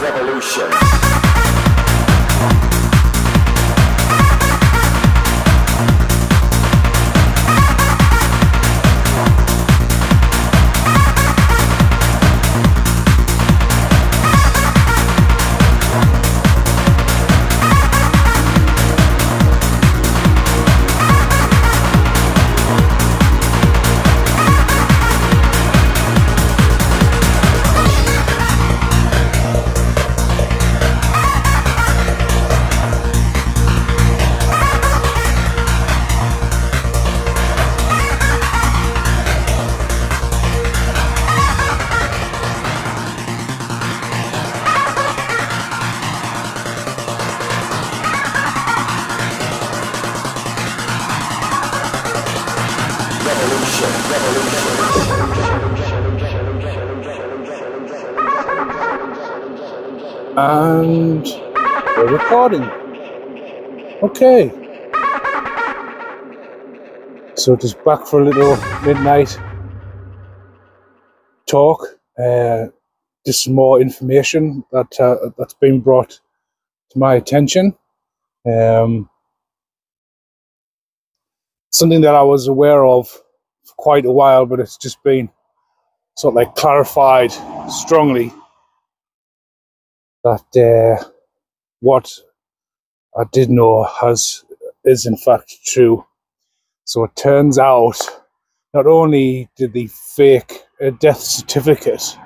Revolution. And we're recording. Okay. So just back for a little midnight talk. Just some more information that's been brought to my attention. Something that I was aware of for quite a while, but it's just been sort of like clarified strongly that what I did know is in fact true. So it turns out not only did the fake death certificate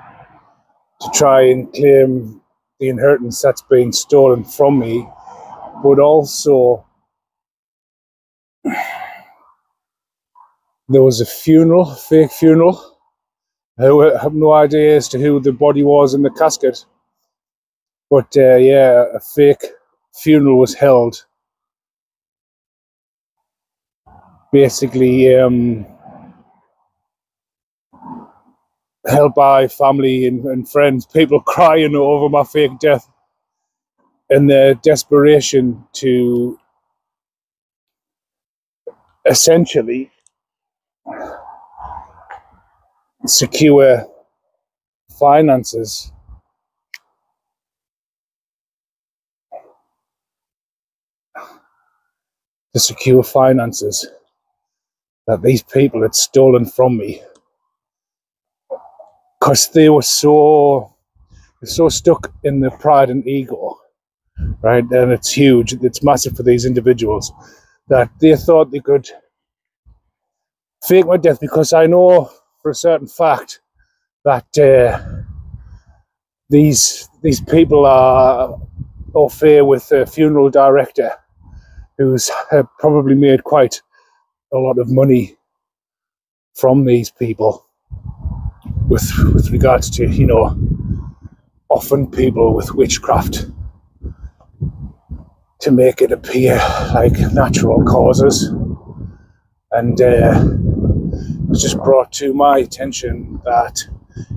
to try and claim the inheritance that's been stolen from me, but also there was a funeral, fake funeral. I have no idea as to who the body was in the casket. But yeah, a fake funeral was held. Basically, held by family and friends, people crying over my fake death in their desperation to essentially secure finances. To secure finances that these people had stolen from me, because they were so stuck in their pride and ego, right? And it's huge, it's massive for these individuals, that they thought they could fake my death, because I know for a certain fact that these people are au fait with a funeral director who's probably made quite a lot of money from these people with regards to, you know, often people with witchcraft to make it appear like natural causes. And it was just brought to my attention that,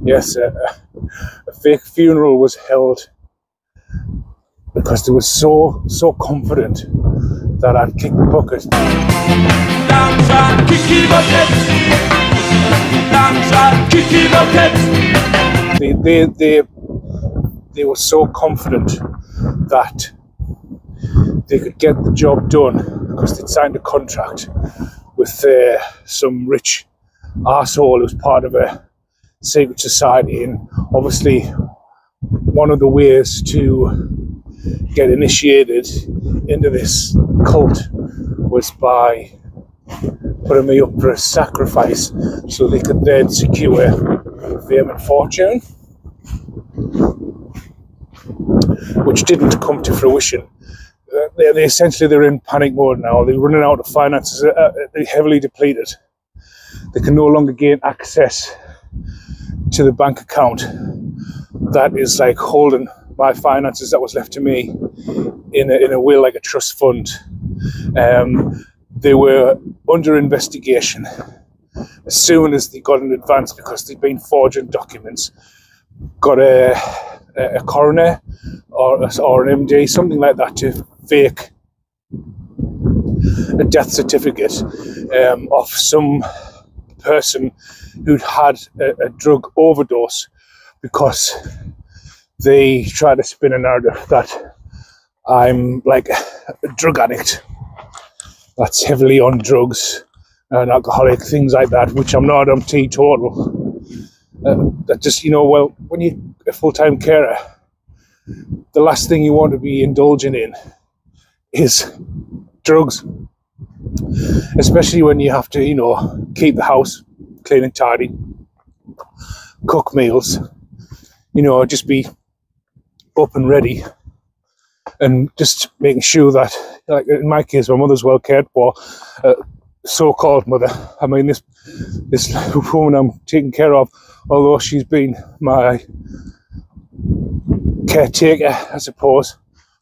yes, a fake funeral was held because they were so confident that I'd kick the bucket. They were so confident that they could get the job done because they'd signed a contract with some rich arsehole who's part of a secret society. And obviously one of the ways to get initiated into this cult was by putting me up for a sacrifice so they could then secure fame and fortune, which didn't come to fruition. They essentially, they're in panic mode now. They're running out of finances. They're heavily depleted. They can no longer gain access to the bank account that is like holding my finances that was left to me in a will, like a trust fund. They were under investigation as soon as they got in advance, because they'd been forging documents, got a coroner or an MD, something like that, to fake a death certificate of some person who'd had a drug overdose, because they try to spin a narrative that I'm like a drug addict that's heavily on drugs and alcoholic, things like that, which I'm not. I'm teetotal. That just, you know, well, when you're a full-time carer, the last thing you want to be indulging in is drugs, especially when you have to, you know, keep the house clean and tidy, cook meals, you know, just be up and ready, and just making sure that, like in my case, my mother's well cared for, so-called mother. I mean, this woman I'm taking care of, although she's been my caretaker, I suppose,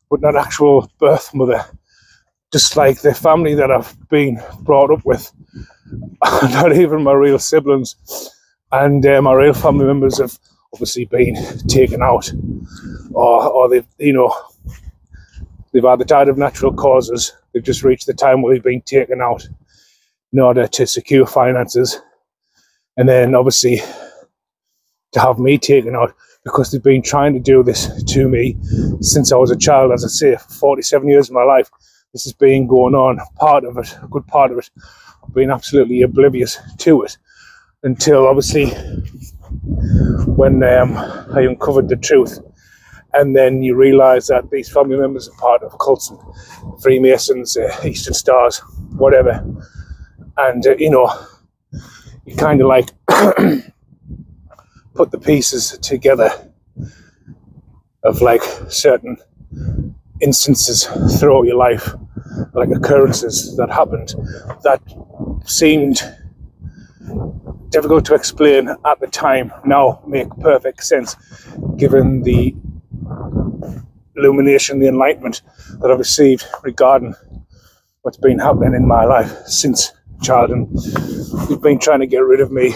but not actual birth mother. Just like the family that I've been brought up with, not even my real siblings, and my real family members have obviously been taken out, or they've, you know, they've either died of natural causes. They've just reached the time where they've been taken out in order to secure finances, and then obviously to have me taken out because they've been trying to do this to me since I was a child. As I say, for 47 years of my life, this has been going on. Part of it, a good part of it, I've been absolutely oblivious to it until obviously when I uncovered the truth. And then you realise that these family members are part of cults and Freemasons, Eastern Stars, whatever. And, you know, you kind of like put the pieces together of like certain instances throughout your life, like occurrences that happened that seemed difficult to explain at the time, now make perfect sense given the illumination, the enlightenment that I've received regarding what's been happening in my life since childhood. They've been trying to get rid of me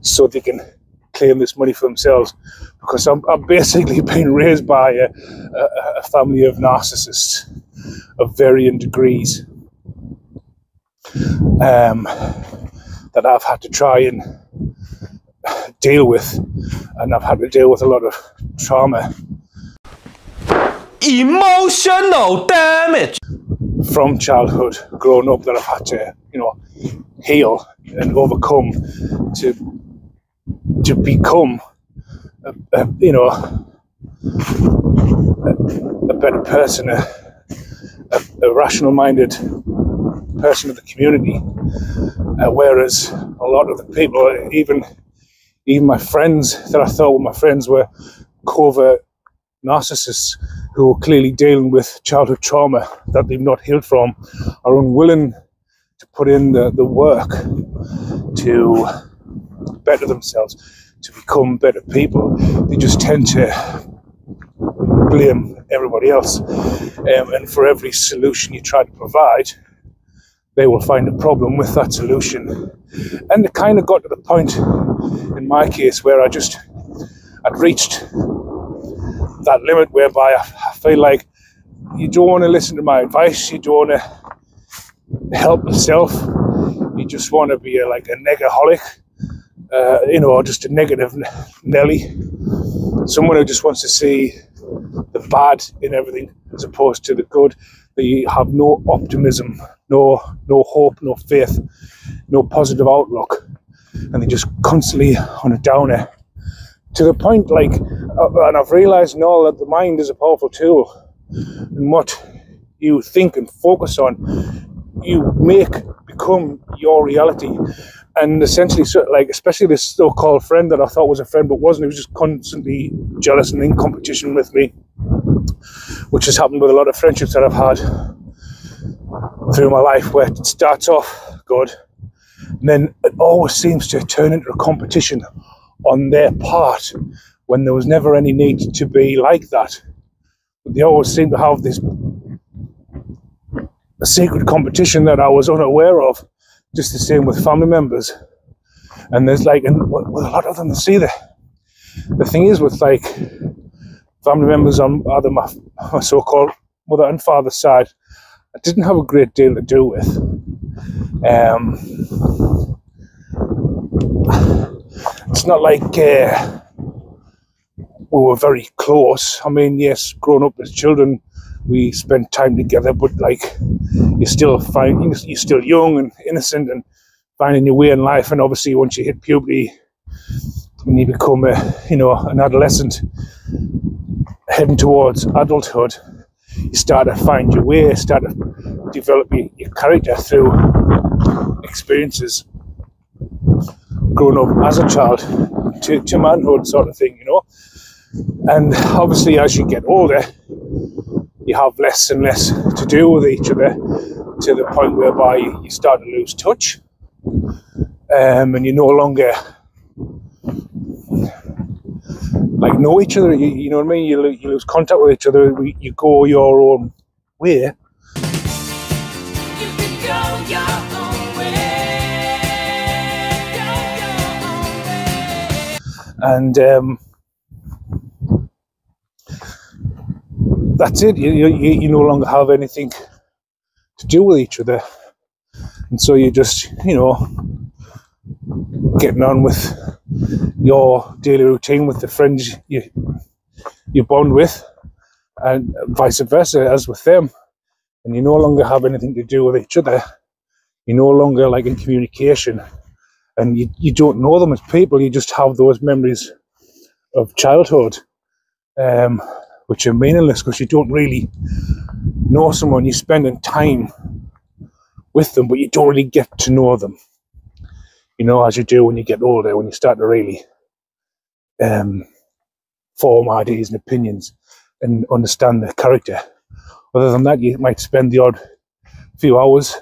so they can claim this money for themselves, because I'm basically been raised by a family of narcissists of varying degrees, that I've had to try and deal with, and I've had to deal with a lot of trauma, emotional damage from childhood, growing up, that I've had to, you know, heal and overcome to become you know, a better person, a rational-minded person of the community. Whereas a lot of the people, even my friends that I thought were my friends, were covert narcissists who are clearly dealing with childhood trauma that they've not healed from, are unwilling to put in the work to better themselves, to become better people. They just tend to blame everybody else, and for every solution you try to provide, they will find a problem with that solution. And it kind of got to the point in my case where I'd reached that limit whereby I feel like you don't want to listen to my advice, you don't want to help yourself, you just want to be like a negaholic, you know, just a negative Nelly, someone who just wants to see the bad in everything as opposed to the good. They have no optimism, no hope, no faith, no positive outlook, and they just constantly on a downer, to the point like, and I've realised now that the mind is a powerful tool, and what you think and focus on, you become your reality. And essentially, so, like, especially this so-called friend that I thought was a friend but wasn't, he was just constantly jealous and in competition with me, which has happened with a lot of friendships that I've had through my life, where it starts off good, and then it always seems to turn into a competition on their part when there was never any need to be like that. But they always seem to have this a secret competition that I was unaware of. Just the same with family members. And there's like, and with a lot of them, see the thing is with like family members on either my so-called mother and father's side, I didn't have a great deal to do with. It's not like we were very close. I mean, yes, growing up as children, we spent time together, but like you're still young and innocent and finding your way in life. And obviously, once you hit puberty, when you become an adolescent heading towards adulthood, you start to find your way, start to develop your character through experiences growing up as a child to manhood, sort of thing, And obviously, as you get older, you have less and less to do with each other, to the point whereby you start to lose touch, and you no longer know each other. You know what I mean? You lose contact with each other. You go your own way. And that's it. You no longer have anything to do with each other, and so you just getting on with your daily routine with the friends you bond with, and vice versa as with them, and you no longer have anything to do with each other. You're no longer in communication, and you don't know them as people. You just have those memories of childhood, which are meaningless because you don't really know someone. You're spending time with them, but you don't really get to know them, as you do when you get older, when you start to really form ideas and opinions and understand their character. Other than that, you might spend the odd few hours,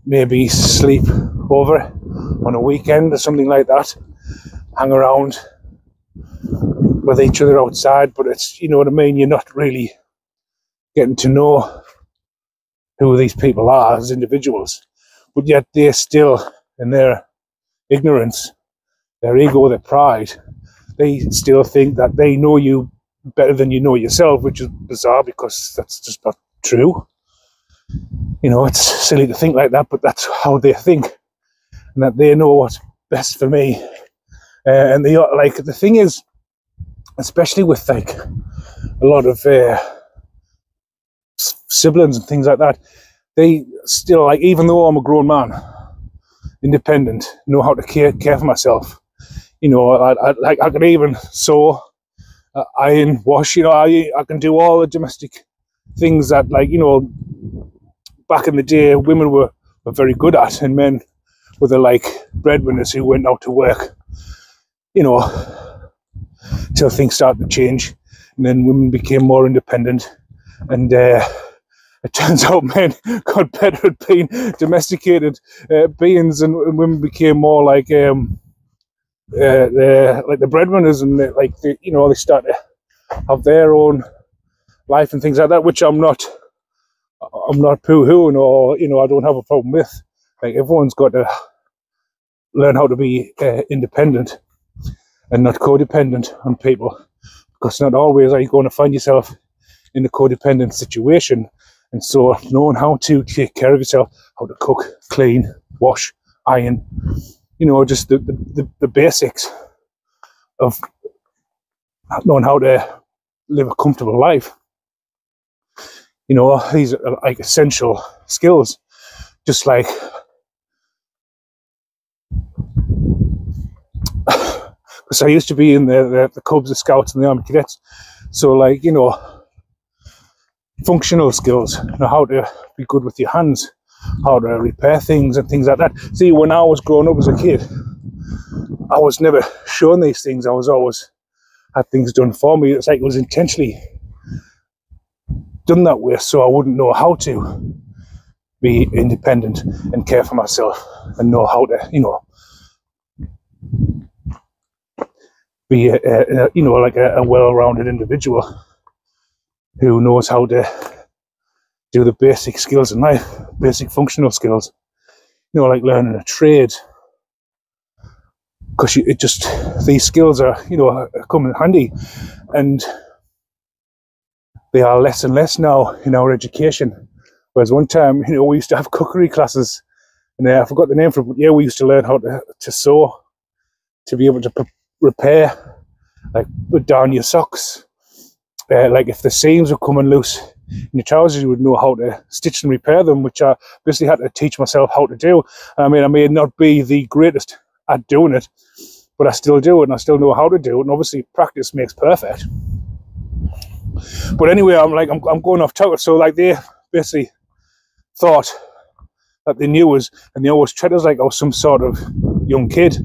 maybe sleep over on a weekend or something like that, hang around with each other outside, but it's, you know what I mean, you're not really getting to know who these people are as individuals, but yet they're still, in their ignorance, their ego, their pride, they still think that they know you better than you know yourself, which is bizarre because that's just not true. It's silly to think like that, but that's how they think, and that they know what's best for me. And they the thing is, especially with a lot of siblings and things like that, they still even though I'm a grown man, independent, know how to care for myself. I can even sew, iron, wash. I can do all the domestic things that back in the day women were very good at, and men were the breadwinners who went out to work. Till things started to change, and then women became more independent, and it turns out men got better at being domesticated beings, and women became more like the breadwinners, and they start to have their own life and things like that, which I'm not poo-hooing, or I don't have a problem with. Everyone's got to learn how to be independent and not codependent on people, because not always are you going to find yourself in a codependent situation. And so knowing how to take care of yourself, how to cook, clean, wash, iron, just the basics of knowing how to live a comfortable life. These are essential skills, just like because I used to be in the Cubs, the Scouts, and the Army Cadets. So, functional skills, how to be good with your hands, how to repair things and things like that. See, when I was growing up as a kid, I was never shown these things. I was always had things done for me. It's it was intentionally done that way, so I wouldn't know how to be independent and care for myself and know how to, be a well-rounded individual who knows how to do the basic skills in life, basic functional skills, learning a trade, because these skills are come in handy, and they are less and less now in our education. Whereas one time, we used to have cookery classes, and I forgot the name for it, but yeah, we used to learn how to sew, to be able to repair like put down your socks. Like if the seams were coming loose in your trousers, you would know how to stitch and repair them, which I basically had to teach myself how to do. I mean, I may not be the greatest at doing it, but I still do it, and I still know how to do it. And obviously, practice makes perfect. But anyway, I'm going off topic. So like they basically thought that they knew us, and they always treated us like I was some sort of young kid.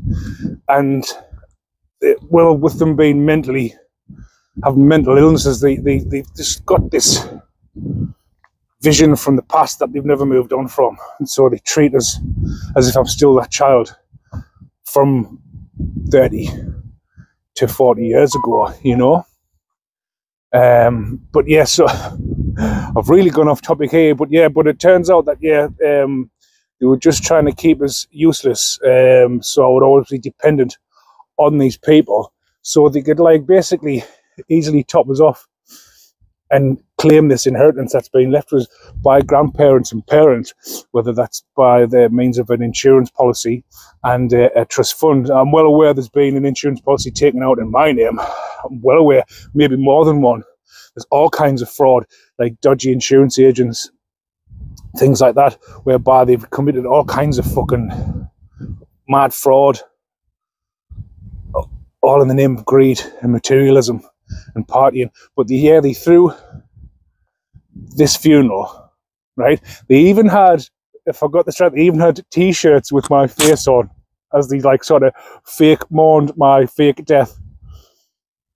And well, with them being having mental illnesses, they've just got this vision from the past that they've never moved on from, and so they treat us as if I'm still that child from 30 to 40 years ago, you know. But yeah, so I've really gone off topic here, but it turns out that they were just trying to keep us useless, so I would always be dependent on these people, so they could like basically easily top us off and claim this inheritance that's been left to us by grandparents and parents, whether that's by the means of an insurance policy and a trust fund. I'm well aware there's been an insurance policy taken out in my name. I'm well aware, maybe more than one. There's all kinds of fraud, like dodgy insurance agents, things like that, whereby they've committed all kinds of fucking mad fraud, all in the name of greed and materialism and partying. But they threw this funeral, right? They even had, if I got this right, they even had t-shirts with my face on, as they like sort of fake mourned my fake death.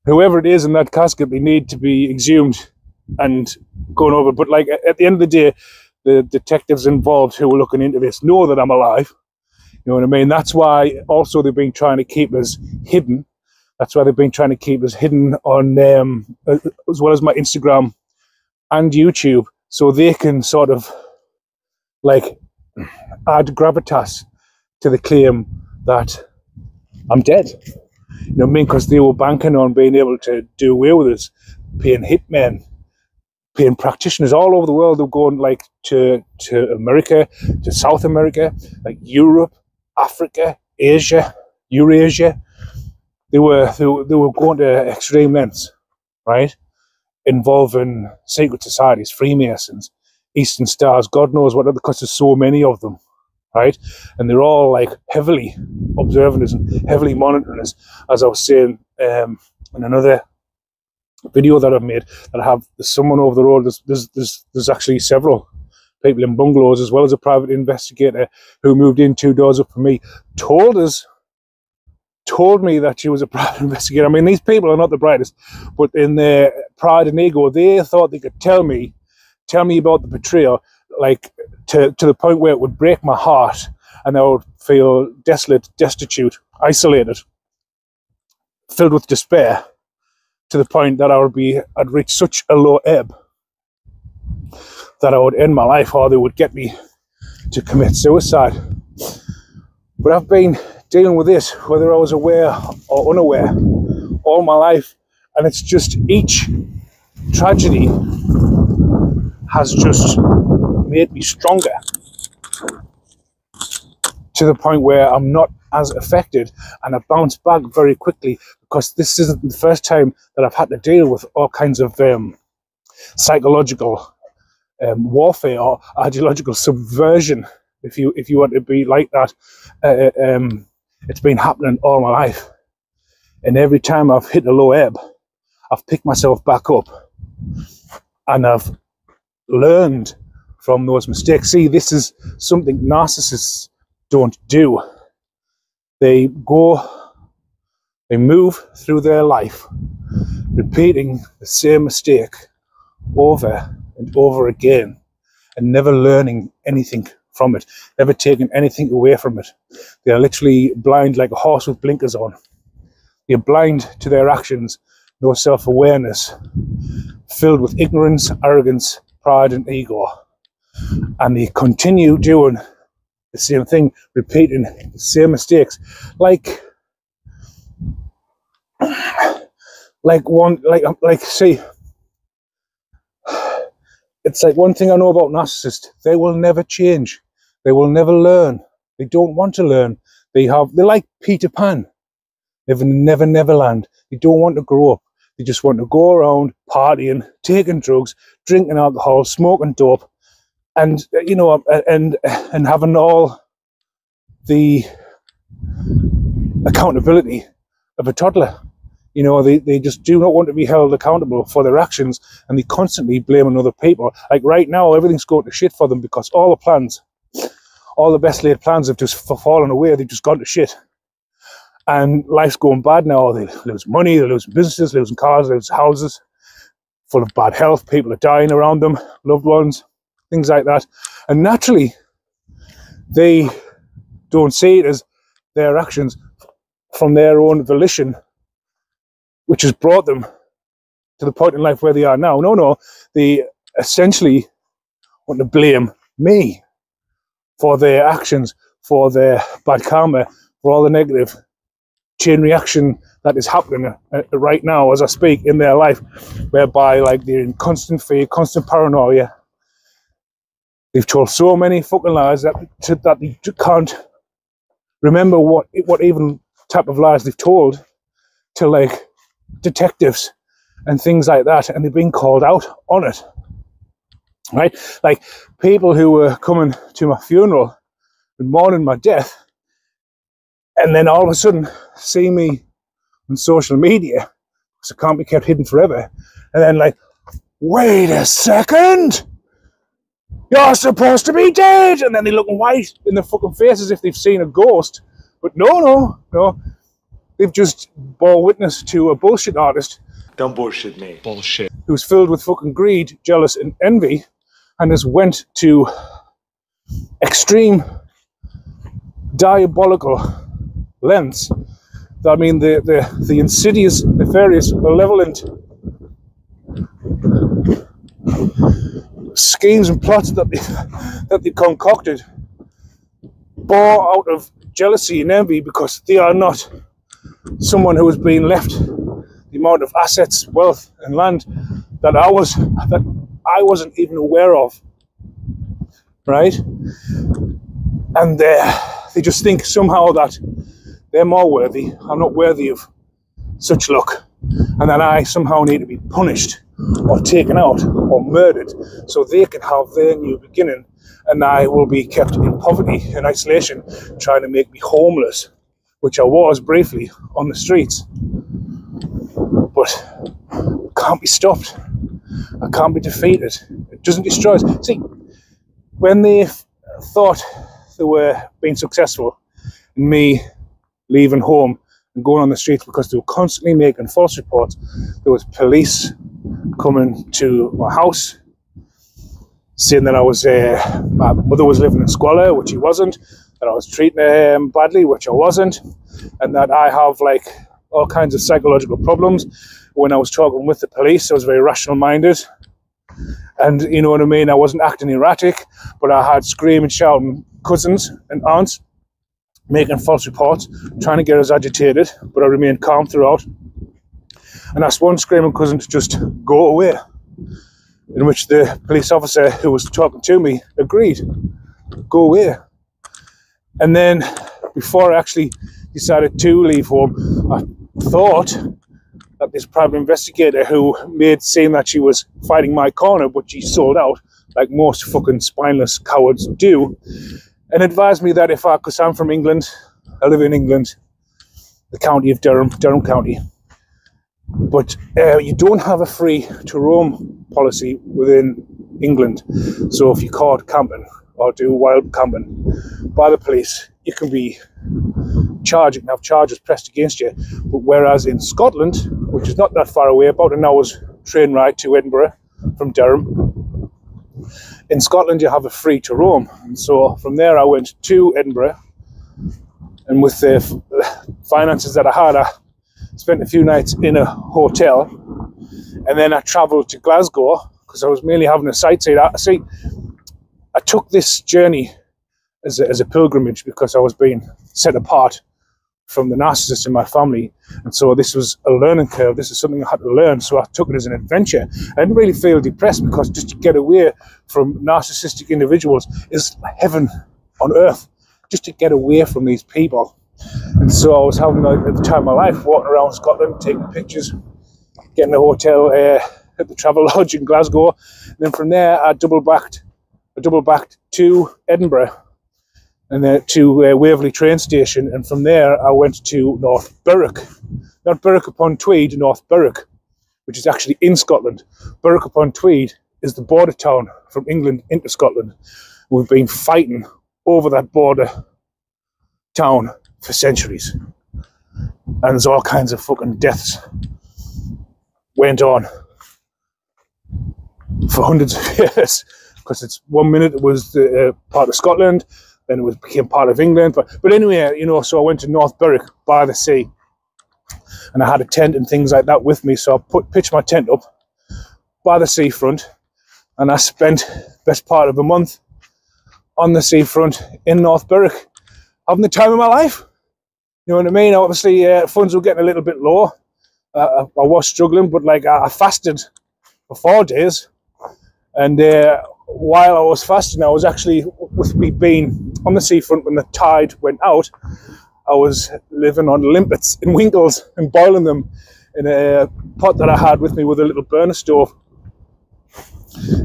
Whoever it is in that casket, they need to be exhumed and going over. But like at the end of the day, the detectives involved who were looking into this know that I'm alive. You know what I mean? That's why also they've been trying to keep us hidden. That's why they've been trying to keep us hidden on, as well as my Instagram and YouTube, so they can sort of like add gravitas to the claim that I'm dead. You know what I mean? Because they were banking on being able to do away with us, paying hitmen, paying practitioners all over the world. They're going like to America, to South America, like Europe, Africa, Asia, Eurasia. They were going to extreme lengths, right? Involving secret societies, Freemasons, Eastern Stars, God knows what, because there's so many of them, right? And they're all like heavily observing us and heavily monitoring us. As I was saying in another video that I've made, that I have, there's someone over the road. There's actually several people in bungalows, as well as a private investigator who moved in 2 doors up from me, told me that she was a private investigator. I mean, these people are not the brightest, but in their pride and ego, they thought they could tell me about the betrayal, like to the point where it would break my heart, and I would feel desolate, destitute, isolated, filled with despair, to the point that I'd reach such a low ebb that I would end my life, or they would get me to commit suicide. But I've been dealing with this, whether I was aware or unaware, all my life, and it's just each tragedy has just made me stronger to the point where I'm not as affected, and I bounce back very quickly, because this isn't the first time that I've had to deal with all kinds of psychological warfare or ideological subversion, if you want to be like that. It's been happening all my life, and every time I've hit a low ebb, I've picked myself back up, and I've learned from those mistakes. See, this is something narcissists don't do. They move through their life repeating the same mistake over and over again, and never learning anything from it, never taking anything away from it. They are literally blind, like a horse with blinkers on. They're blind to their actions, no self-awareness, filled with ignorance, arrogance, pride and ego. And they continue doing the same thing, repeating the same mistakes. See, it's like one thing I know about narcissists: they will never change. They will never learn. They don't want to learn. They're like Peter Pan. living in Never Never Land. They don't want to grow up. They just want to go around partying, taking drugs, drinking alcohol, smoking dope, and you know, and having all the accountability of a toddler. You know, they just do not want to be held accountable for their actions, and they constantly blaming other people. Like right now, everything's going to shit for them because all the plans, all the best laid plans have just fallen away. They've just gone to shit. And life's going bad now. They lose money, they're losing businesses, losing cars, losing houses, full of bad health. People are dying around them, loved ones, things like that. And naturally, they don't see it as their actions from their own volition, which has brought them to the point in life where they are now. No, they essentially want to blame me for their actions, for their bad karma, for all the negative chain reaction that is happening right now as I speak in their life, whereby like they're in constant fear, constant paranoia. They've told so many fucking lies that they can't remember what even type of lies they've told to like detectives and things like that, and they've been called out on it, right? Like people who were coming to my funeral and mourning my death, and then all of a sudden see me on social media, because it can't be kept hidden forever, and then like, wait a second, you're supposed to be dead, and then they look white in their fucking face as if they've seen a ghost. But no, they've just bore witness to a bullshit artist. Don't bullshit me. Bullshit. Who's filled with fucking greed, jealous, and envy, and has went to extreme diabolical lengths. I mean, the insidious, nefarious, malevolent schemes and plots that they concocted bore out of jealousy and envy, because they are not someone who has been left the amount of assets, wealth, and land that I wasn't even aware of, right? And they just think somehow that they're more worthy. I'm not worthy of such luck, and that I somehow need to be punished or taken out or murdered so they can have their new beginning, and I will be kept in poverty and isolation, trying to make me homeless, which I was briefly on the streets. But can't be stopped. I can't be defeated. It doesn't destroy us. See, when they thought they were being successful in me leaving home and going on the streets because they were constantly making false reports, there was police coming to my house saying that I was my mother was living in squalor, which she wasn't, that I was treating her badly, which I wasn't, and that I have like all kinds of psychological problems. When I was talking with the police, I was very rational minded, and you know what I mean, I wasn't acting erratic, but I had screaming, shouting cousins and aunts making false reports, trying to get us agitated, but I remained calm throughout. And asked one screaming cousin to just go away, in which the police officer who was talking to me agreed, go away. And then before I actually decided to leave home, I thought that this private investigator who made seem that she was fighting my corner, but she sold out, like most fucking spineless cowards do, and advised me that because I'm from England, I live in England, the county of Durham County, but you don't have a free to roam policy within England. So if you're caught camping or do wild camping by the police, you can be charged, you can have charges pressed against you. But whereas in Scotland, which is not that far away, about an hour's train ride to Edinburgh from Durham, in Scotland you have a free to roam. And so from there I went to Edinburgh, and with the finances that I had, I spent a few nights in a hotel, and then I travelled to Glasgow because I was mainly having a sightsee. I took this journey as a pilgrimage because I was being set apart from the narcissists in my family, and so this was a learning curve. This is something I had to learn, so I took it as an adventure. I didn't really feel depressed, because just to get away from narcissistic individuals is heaven on earth. Just to get away from these people And so I was having, like, at the time of my life, walking around Scotland, taking pictures, getting a hotel at the Travelodge in Glasgow. And then from there, I double backed to Edinburgh and then to Waverley train station. And from there, I went to North Berwick. Not Berwick upon Tweed, North Berwick, which is actually in Scotland. Berwick upon Tweed is the border town from England into Scotland. We've been fighting over that border town for centuries. And there's all kinds of fucking deaths went on for hundreds of years. Because it's 1 minute it was part of Scotland, then it became part of England. But anyway, you know, so I went to North Berwick by the sea. And I had a tent and things like that with me. So I pitched my tent up by the seafront. And I spent the best part of a month on the seafront in North Berwick, having the time of my life. You know what I mean? Obviously, funds were getting a little bit low. I was struggling, but like I fasted for 4 days. And while I was fasting, I was actually, with me being on the seafront when the tide went out, I was living on limpets and winkles and boiling them in a pot that I had with me with a little burner stove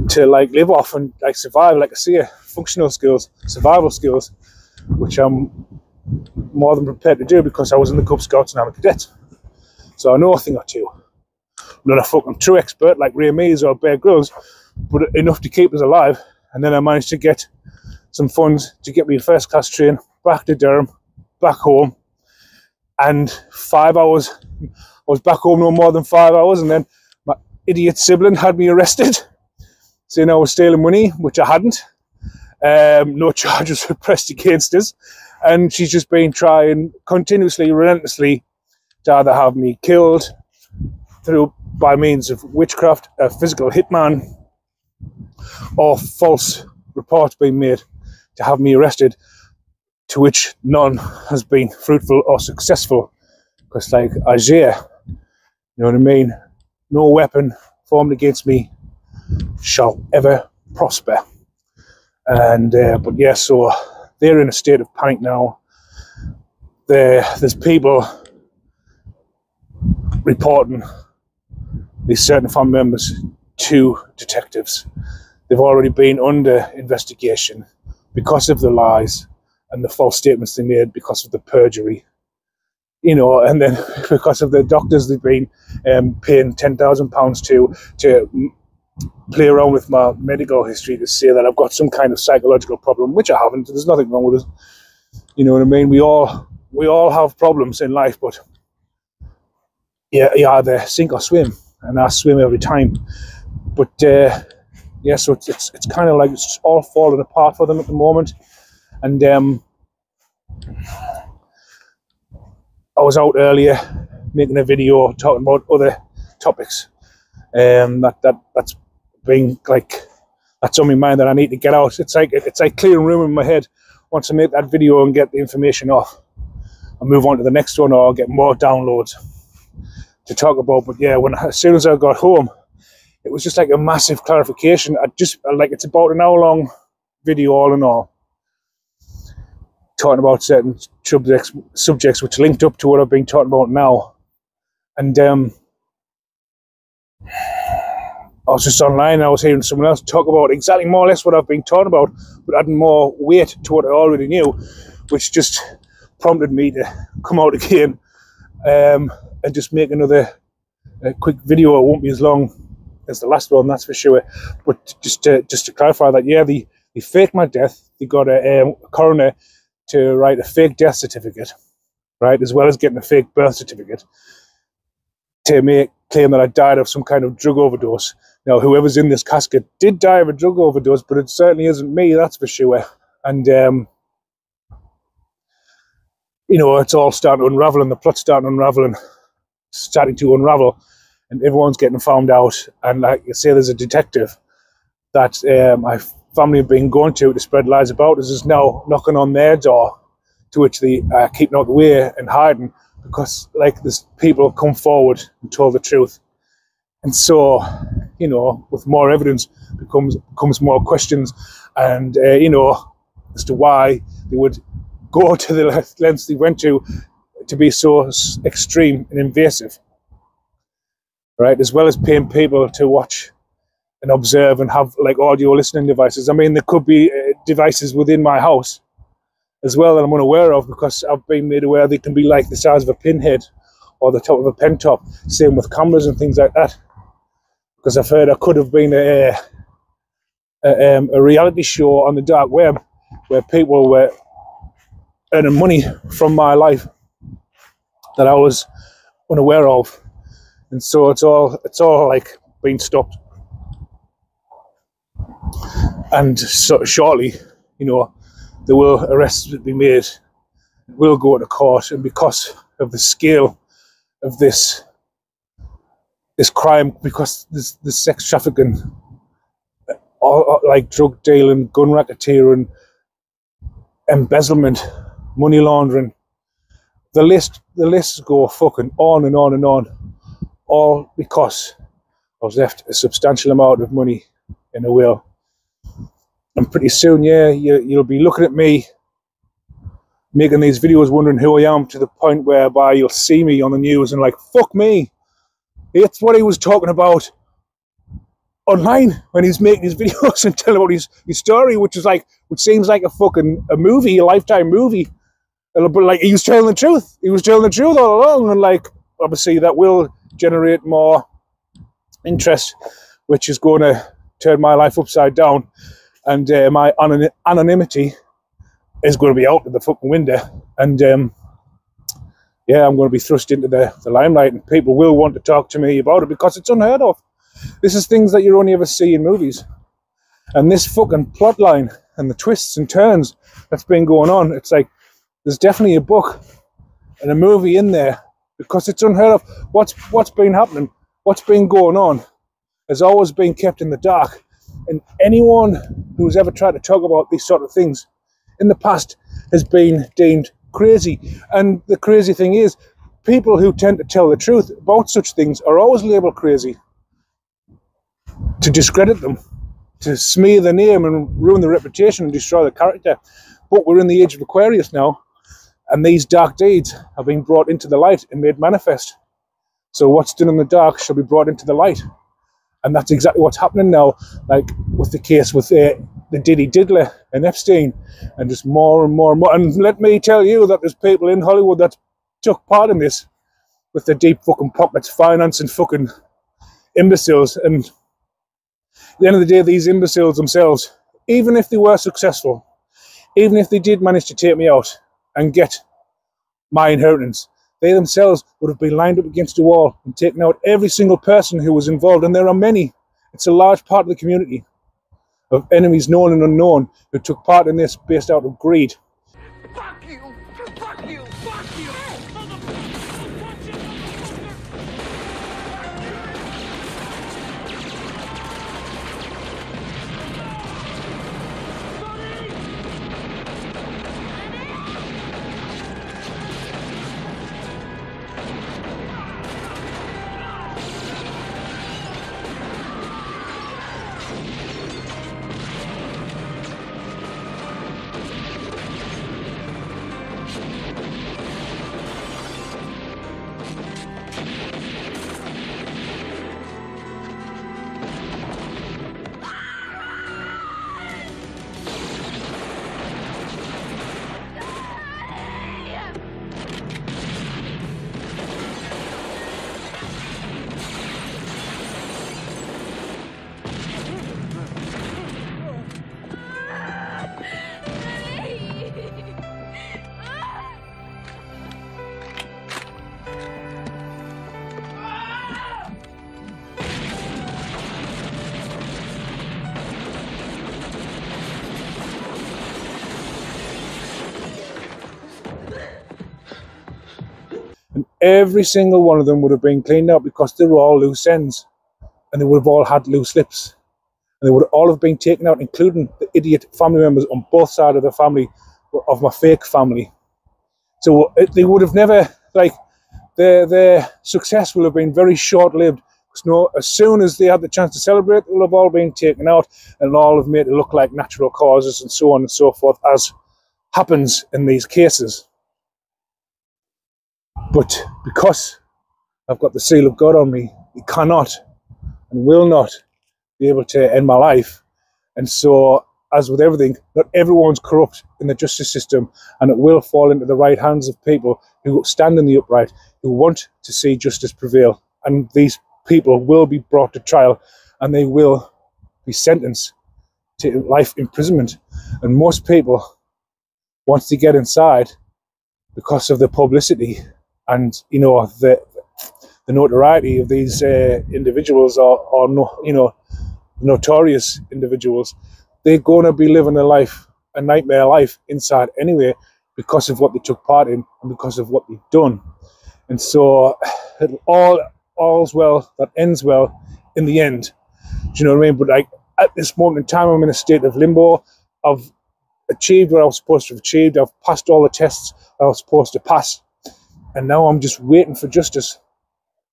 to like live off and like survive, like I say, functional skills, survival skills, which I'm more than prepared to do because I was in the Cub Scouts and I'm a cadet. So I know a thing or two. I'm not a fucking true expert like Ray Mears or Bear Grylls, but enough to keep us alive. And then I managed to get some funds to get me a first class train back to Durham, back home. And 5 hours, I was back home no more than 5 hours, and then my idiot sibling had me arrested, saying I was stealing money, which I hadn't. No charges were pressed against us. And she's just been trying continuously, relentlessly to either have me killed by means of witchcraft, a physical hitman, or false reports being made to have me arrested, to which none has been fruitful or successful. Because like Isaiah, you know what I mean? No weapon formed against me shall ever prosper. And but yeah, so they're in a state of panic now. There's people reporting these certain family members to detectives. They've already been under investigation because of the lies and the false statements they made, because of the perjury, you know, and then because of the doctors they've been paying £10,000 to play around with my medical history to say that I've got some kind of psychological problem, which I haven't. There's nothing wrong with it. You know what I mean? We all have problems in life, but you either sink or swim, and I swim every time. But yeah, so it's kind of like it's all falling apart for them at the moment. And I was out earlier making a video talking about other topics that's being like, that's on my mind that I need to get out. It's like clearing room in my head. Once I make that video and get the information off, I'll move on to the next one, or I'll get more downloads to talk about. But yeah, as soon as I got home, it was just like a massive clarification. It's about an hour long video all in all, talking about certain subjects which linked up to what I've been talking about now. And I was just online, I was hearing someone else talk about exactly more or less what I've been talking about, but adding more weight to what I already knew, which just prompted me to come out again and just make another quick video. It won't be as long as the last one, that's for sure. But just to clarify that, yeah, they faked my death. They got a coroner to write a fake death certificate, right, as well as getting a fake birth certificate to claim that I died of some kind of drug overdose. Now, whoever's in this casket did die of a drug overdose, but it certainly isn't me, that's for sure. And, you know, it's all starting to unravel, and the plot's starting to unravel, and everyone's getting found out. And like you say, there's a detective that my family have been going to spread lies about us, is now knocking on their door, to which they keep out the way and hiding, because like there's people come forward and told the truth. And so, you know, with more evidence comes more questions, and you know, as to why they would go to the lengths they went to be so extreme and invasive, right? As well as paying people to watch and observe and have like audio listening devices. I mean, there could be devices within my house as well that I'm unaware of, because I've been made aware they can be like the size of a pinhead or the top of a pen top. Same with cameras and things like that. Because I've heard I could have been a reality show on the dark web where people were earning money from my life that I was unaware of, and so it's all like being stopped. And so shortly, you know, there will arrests be made, will go to court, and because of the scale of this crime, because this sex trafficking, all, like drug dealing, gun racketeering, embezzlement, money laundering, the lists go fucking on and on and on, all because I was left a substantial amount of money in a will. And pretty soon, yeah, you'll be looking at me making these videos wondering who I am, to the point whereby you'll see me on the news and like, fuck me, it's what he was talking about online when he's making his videos and telling about his story, which seems like a movie, a Lifetime movie. But like, he was telling the truth. He was telling the truth all along, and like, obviously that will generate more interest, which is going to turn my life upside down, and my anonymity is going to be out of the fucking window, and yeah, I'm going to be thrust into the limelight, and people will want to talk to me about it because it's unheard of. This is things that you only ever see in movies, and this fucking plot line and the twists and turns that's been going on, it's like there's definitely a book and a movie in there, because it's unheard of. What's been happening, what's been going on, has always been kept in the dark, and anyone who's ever tried to talk about these sort of things in the past has been deemed crazy. And the crazy thing is, people who tend to tell the truth about such things are always labelled crazy, to discredit them, to smear their name and ruin their reputation and destroy their character. But we're in the age of Aquarius now, and these dark deeds have been brought into the light and made manifest. So what's done in the dark shall be brought into the light. And that's exactly what's happening now, like with the case with the Diddy Diddler and Epstein, and just more and more and more. And let me tell you that there's people in Hollywood that took part in this with their deep fucking pockets, financing fucking imbeciles. And at the end of the day, these imbeciles themselves, even if they were successful, even if they did manage to take me out and get my inheritance, they themselves would have been lined up against a wall and taken out every single person who was involved. And there are many. It's a large part of the community of enemies known and unknown who took part in this based out of greed. Fuck you! Fuck you! Fuck you! And every single one of them would have been cleaned out, because they were all loose ends, and they would have all had loose lips, and they would all have been taken out, including the idiot family members on both sides of the family, of my fake family. So they would have never, like, their success will have been very short-lived. So as soon as they had the chance to celebrate, they will have all been taken out, and all have made it look like natural causes and so on and so forth, as happens in these cases. But because I've got the seal of God on me, He cannot and will not be able to end my life. And so, as with everything, not everyone's corrupt in the justice system, and it will fall into the right hands of people who stand in the upright, who want to see justice prevail. And these people will be brought to trial, and they will be sentenced to life imprisonment. And most people, once they get inside, because of the publicity and the notoriety of these individuals, or notorious individuals, they're going to be living a nightmare life inside anyway, because of what they took part in and because of what they've done. And so all's well that ends well in the end. Do you know what I mean? But like, at this moment in time, I'm in a state of limbo. I've achieved what I was supposed to have achieved. I've passed all the tests I was supposed to pass. And now I'm just waiting for justice.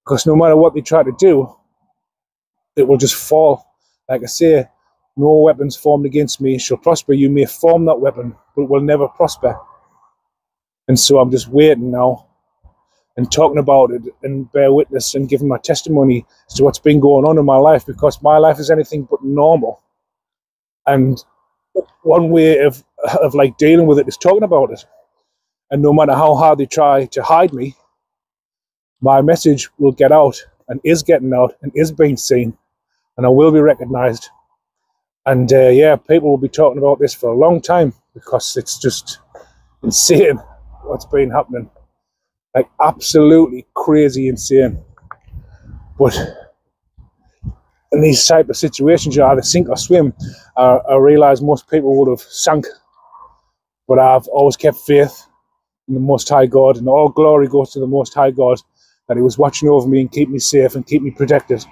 Because no matter what they try to do, it will just fall. Like I say, no weapons formed against me shall prosper. You may form that weapon, but it will never prosper. And so I'm just waiting now and talking about it and bear witness and giving my testimony as to what's been going on in my life, because my life is anything but normal. And one way of like dealing with it is talking about it. And no matter how hard they try to hide me, my message will get out, and is getting out, and is being seen, and I will be recognized. And people will be talking about this for a long time, because it's just insane what's been happening. Like, absolutely crazy insane. But in these type of situations, you either sink or swim. I realise most people would have sunk, but I've always kept faith in the Most High God, and all glory goes to the Most High God, that He was watching over me and keep me safe and keep me protected.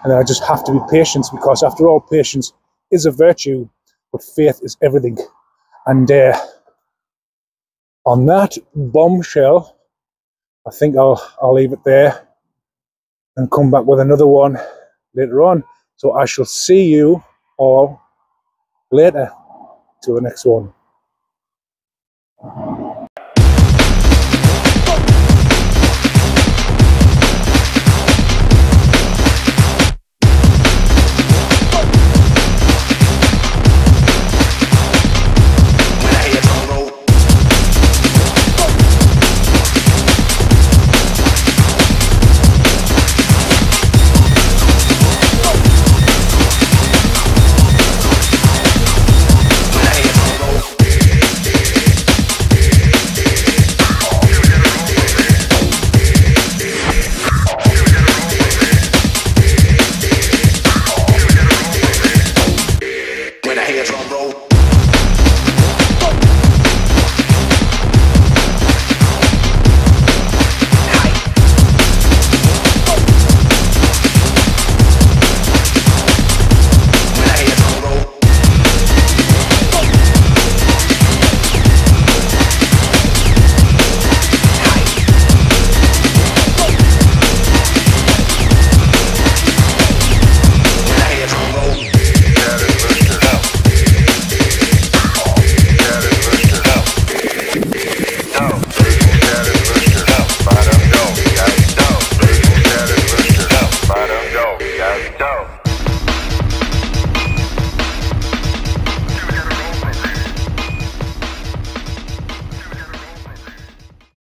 And I just have to be patient, because after all, patience is a virtue, but faith is everything. And on that bombshell, I think I'll leave it there and come back with another one later on. So I shall see you all later. Till the next one.